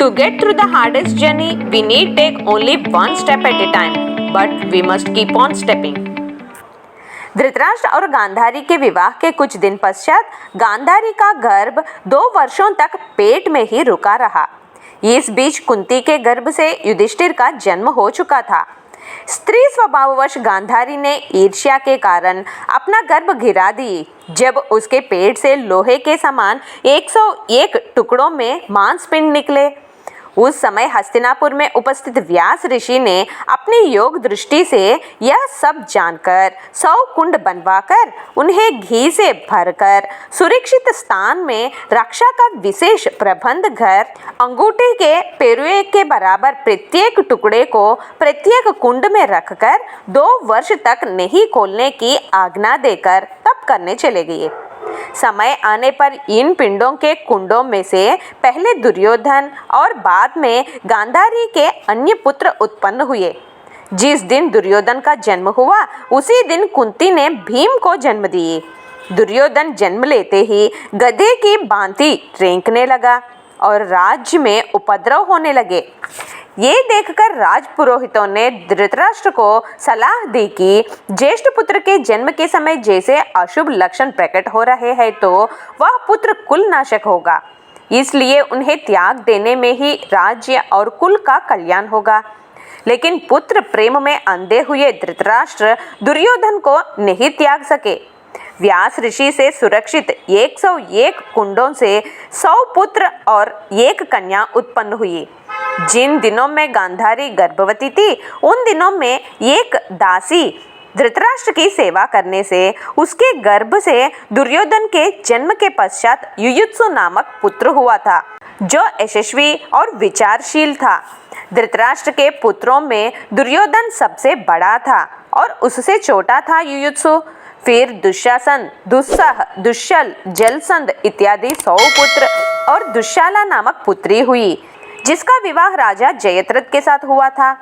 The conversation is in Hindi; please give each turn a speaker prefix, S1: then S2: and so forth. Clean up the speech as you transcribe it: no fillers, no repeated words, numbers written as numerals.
S1: To get through the hardest journey, we need take only one step at a time, but we must keep on stepping. Dhritarashtra और गांधारी के विवाह के कुछ दिन पश्चात गांधारी का गर्भ 2 वर्षों तक पेट में ही रुका रहा। इस बीच कुंती के गर्भ से युधिष्ठिर का जन्म हो चुका था। स्त्री स्वभाववश गांधारी ने ईर्ष्या के कारण अपना गर्भ गिरा दी जब उसके पेट से लोहे के समान 101 टुकड़ों में मांसपिंड निकले। उस समय हस्तिनापुर में उपस्थित व्यास ऋषि ने अपनी योग दृष्टि से यह सब जानकर 100 कुंड बनवाकर उन्हें घी से भरकर सुरक्षित स्थान में रक्षा का विशेष प्रबंध कर अंगूठे के पेरुए के बराबर प्रत्येक टुकड़े को प्रत्येक कुंड में रखकर 2 वर्ष तक नहीं खोलने की आज्ञा देकर तप करने चले गए। समय आने पर इन पिंडों के कुंडों में से पहले दुर्योधन और बाद में गांधारी के अन्य पुत्र उत्पन्न हुए। जिस दिन दुर्योधन का जन्म हुआ उसी दिन कुंती ने भीम को जन्म दिए। दुर्योधन जन्म लेते ही गधे की भांति रेंकने लगा और राज्य में उपद्रव होने लगे। ये देखकर राजपुरोहितों ने धृतराष्ट्र को सलाह दी कि ज्येष्ठ पुत्र के जन्म के समय जैसे अशुभ लक्षण प्रकट हो रहे हैं तो वह पुत्र कुल नाशक होगा, इसलिए उन्हें त्याग देने में ही राज्य और कुल का कल्याण होगा। लेकिन पुत्र प्रेम में अंधे हुए धृतराष्ट्र दुर्योधन को नहीं त्याग सके। व्यास ऋषि से सुरक्षित 101 कुंडों से 100 पुत्र और 1 कन्या उत्पन्न हुई। जिन दिनों में गांधारी गर्भवती थी उन दिनों में एक दासी धृतराष्ट्र की सेवा करने से उसके गर्भ से दुर्योधन के जन्म के पश्चात युयुत्सु नामक पुत्र हुआ था जो यशस्वी और विचारशील था। धृतराष्ट्र के पुत्रों में दुर्योधन सबसे बड़ा था और उससे छोटा था युयुत्सु। फिर दुशासन, दुस्सह, दुश्शल, जलसंध इत्यादि 100 पुत्र और दुशाला नामक पुत्री हुई जिसका विवाह राजा जयद्रथ के साथ हुआ था।